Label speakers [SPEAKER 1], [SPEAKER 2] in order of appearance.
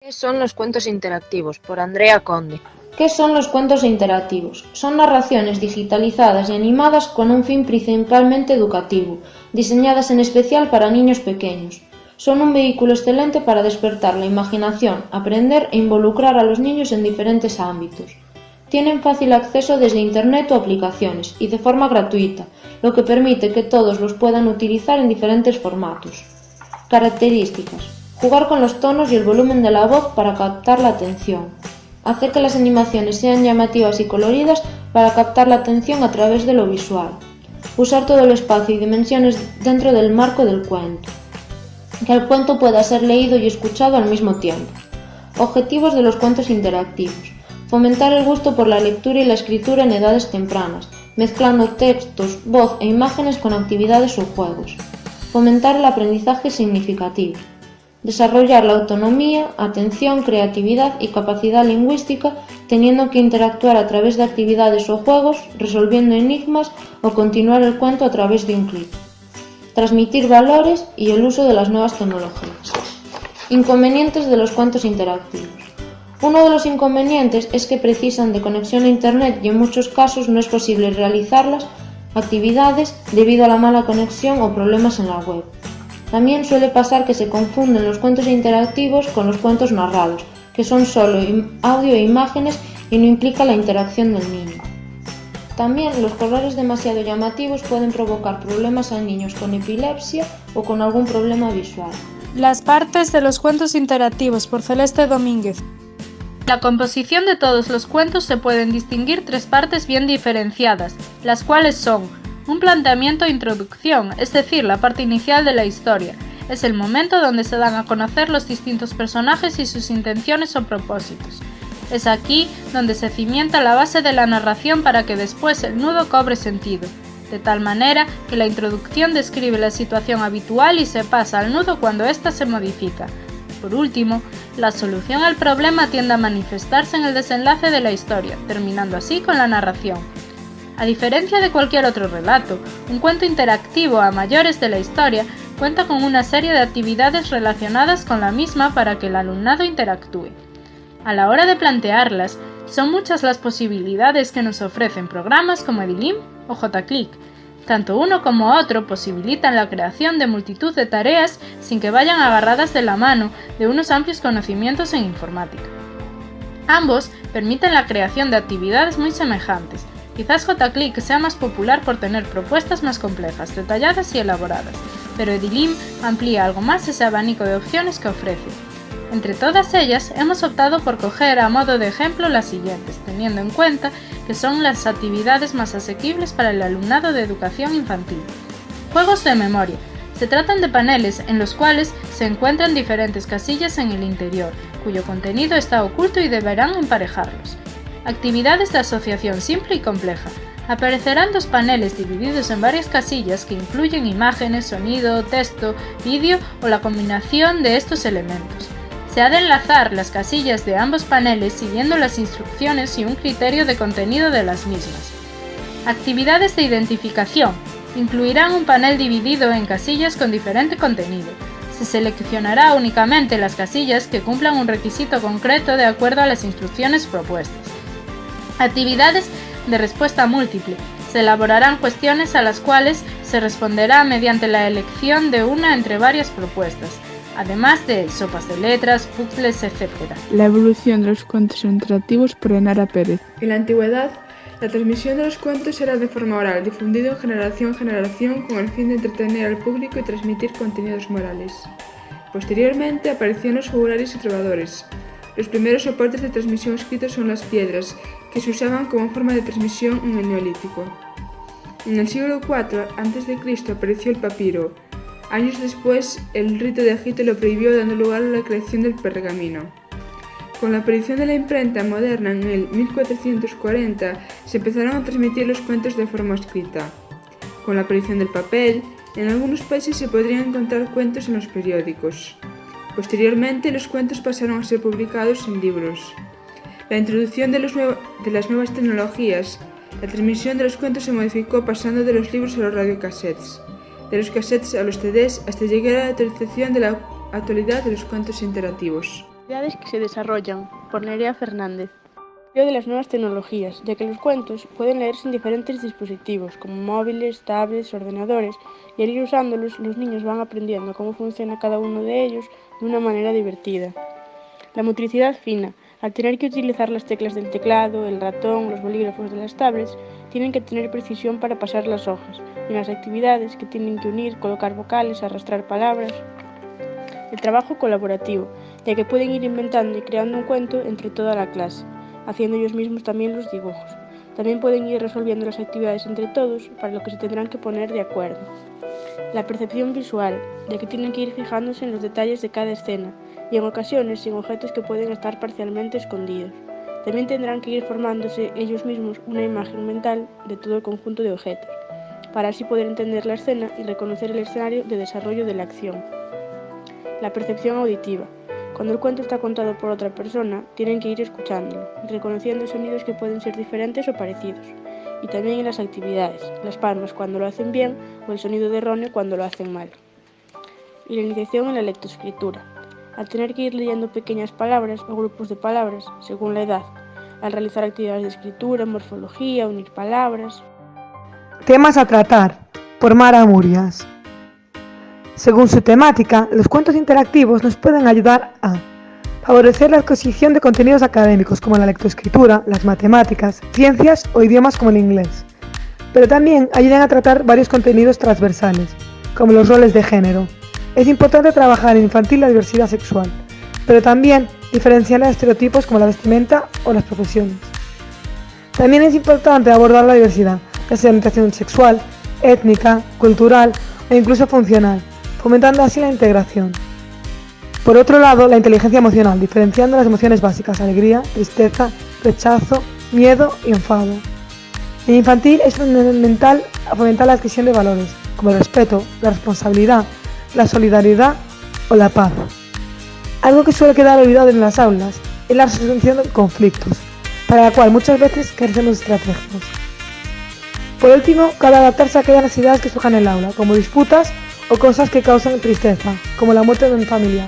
[SPEAKER 1] ¿Qué son los cuentos interactivos? Por Andrea Conde.
[SPEAKER 2] ¿Qué son los cuentos interactivos? Son narraciones digitalizadas y animadas con un fin principalmente educativo, diseñadas en especial para niños pequeños. Son un vehículo excelente para despertar la imaginación, aprender e involucrar a los niños en diferentes ámbitos. Tienen fácil acceso desde Internet o aplicaciones y de forma gratuita, lo que permite que todos los puedan utilizar en diferentes formatos. Características: jugar con los tonos y el volumen de la voz para captar la atención. Hacer que las animaciones sean llamativas y coloridas para captar la atención a través de lo visual. Usar todo el espacio y dimensiones dentro del marco del cuento. Que el cuento pueda ser leído y escuchado al mismo tiempo. Objetivos de los cuentos interactivos: fomentar el gusto por la lectura y la escritura en edades tempranas, mezclando textos, voz e imágenes con actividades o juegos. Fomentar el aprendizaje significativo. Desarrollar la autonomía, atención, creatividad y capacidad lingüística, teniendo que interactuar a través de actividades o juegos, resolviendo enigmas o continuar el cuento a través de un clic. Transmitir valores y el uso de las nuevas tecnologías. Inconvenientes de los cuentos interactivos. Uno de los inconvenientes es que precisan de conexión a Internet y en muchos casos no es posible realizar las actividades debido a la mala conexión o problemas en la web. También suele pasar que se confunden los cuentos interactivos con los cuentos narrados, que son solo audio e imágenes y no implica la interacción del niño. También los colores demasiado llamativos pueden provocar problemas en niños con epilepsia o con algún problema visual.
[SPEAKER 3] Las partes de los cuentos interactivos, por Celeste Domínguez.
[SPEAKER 4] La composición de todos los cuentos se pueden distinguir tres partes bien diferenciadas, las cuales son: un planteamiento e introducción, es decir, la parte inicial de la historia. Es el momento donde se dan a conocer los distintos personajes y sus intenciones o propósitos. Es aquí donde se cimienta la base de la narración para que después el nudo cobre sentido, de tal manera que la introducción describe la situación habitual y se pasa al nudo cuando ésta se modifica. Por último, la solución al problema tiende a manifestarse en el desenlace de la historia, terminando así con la narración. A diferencia de cualquier otro relato, un cuento interactivo a mayores de la historia cuenta con una serie de actividades relacionadas con la misma para que el alumnado interactúe. A la hora de plantearlas, son muchas las posibilidades que nos ofrecen programas como Edilim o JClick. Tanto uno como otro posibilitan la creación de multitud de tareas sin que vayan agarradas de la mano de unos amplios conocimientos en informática. Ambos permiten la creación de actividades muy semejantes. Quizás JClick sea más popular por tener propuestas más complejas, detalladas y elaboradas, pero Edilim amplía algo más ese abanico de opciones que ofrece. Entre todas ellas, hemos optado por coger a modo de ejemplo las siguientes, teniendo en cuenta que son las actividades más asequibles para el alumnado de educación infantil. Juegos de memoria. Se tratan de paneles en los cuales se encuentran diferentes casillas en el interior, cuyo contenido está oculto y deberán emparejarlos. Actividades de asociación simple y compleja. Aparecerán dos paneles divididos en varias casillas que incluyen imágenes, sonido, texto, vídeo o la combinación de estos elementos. Se ha de enlazar las casillas de ambos paneles siguiendo las instrucciones y un criterio de contenido de las mismas. Actividades de identificación. Incluirán un panel dividido en casillas con diferente contenido. Se seleccionará únicamente las casillas que cumplan un requisito concreto de acuerdo a las instrucciones propuestas. Actividades de respuesta múltiple. Se elaborarán cuestiones a las cuales se responderá mediante la elección de una entre varias propuestas, además de sopas de letras, puzzles, etc.
[SPEAKER 5] La evolución de los cuentos interactivos por Enara Pérez.
[SPEAKER 6] En la antigüedad, la transmisión de los cuentos era de forma oral, difundido en generación en generación con el fin de entretener al público y transmitir contenidos morales. Posteriormente aparecieron los fabularios y trovadores. Los primeros soportes de transmisión escritos son las piedras, que se usaban como forma de transmisión en el Neolítico. En el siglo IV a.C. apareció el papiro. Años después, el rito de Egipto lo prohibió, dando lugar a la creación del pergamino. Con la aparición de la imprenta moderna en el 1440, se empezaron a transmitir los cuentos de forma escrita. Con la aparición del papel, en algunos países se podrían encontrar cuentos en los periódicos. Posteriormente, los cuentos pasaron a ser publicados en libros. La introducción de las nuevas tecnologías, la transmisión de los cuentos se modificó pasando de los libros a los radiocassettes, de los cassettes a los CDs hasta llegar a la actualización de la actualidad de los cuentos interactivos.
[SPEAKER 7] Habilidades que se desarrollan por Nerea Fernández. Empleo de las nuevas tecnologías, ya que los cuentos pueden leerse en diferentes dispositivos, como móviles, tablets, ordenadores, y al ir usándolos, los niños van aprendiendo cómo funciona cada uno de ellos de una manera divertida. La motricidad fina. Al tener que utilizar las teclas del teclado, el ratón, los bolígrafos de las tablets, tienen que tener precisión para pasar las hojas, y en las actividades que tienen que unir, colocar vocales, arrastrar palabras. El trabajo colaborativo, ya que pueden ir inventando y creando un cuento entre toda la clase, haciendo ellos mismos también los dibujos. También pueden ir resolviendo las actividades entre todos, para lo que se tendrán que poner de acuerdo. La percepción visual, ya que tienen que ir fijándose en los detalles de cada escena, y en ocasiones en objetos que pueden estar parcialmente escondidos. También tendrán que ir formándose ellos mismos una imagen mental de todo el conjunto de objetos, para así poder entender la escena y reconocer el escenario de desarrollo de la acción. La percepción auditiva. Cuando el cuento está contado por otra persona, tienen que ir escuchándolo y reconociendo sonidos que pueden ser diferentes o parecidos. Y también en las actividades, las palmas cuando lo hacen bien o el sonido de erróneo cuando lo hacen mal. Y la iniciación en la lectoescritura. Al tener que ir leyendo pequeñas palabras o grupos de palabras, según la edad, al realizar actividades de escritura, morfología, unir palabras.
[SPEAKER 8] Temas a tratar, por Mara Murias. Según su temática, los cuentos interactivos nos pueden ayudar a favorecer la adquisición de contenidos académicos como la lectoescritura, las matemáticas, ciencias o idiomas como el inglés, pero también ayudan a tratar varios contenidos transversales, como los roles de género. Es importante trabajar en infantil la diversidad sexual, pero también diferenciar los estereotipos como la vestimenta o las profesiones. También es importante abordar la diversidad, ya sea de orientación sexual, étnica, cultural o incluso funcional, fomentando así la integración. Por otro lado, la inteligencia emocional, diferenciando las emociones básicas, alegría, tristeza, rechazo, miedo y enfado. En infantil es fundamental fomentar la adquisición de valores, como el respeto, la responsabilidad, la solidaridad o la paz. Algo que suele quedar olvidado en las aulas es la resolución de conflictos, para la cual muchas veces carecemos de estrategias. Por último, cabe adaptarse a aquellas necesidades que surjan en el aula, como disputas o cosas que causan tristeza, como la muerte de un familiar.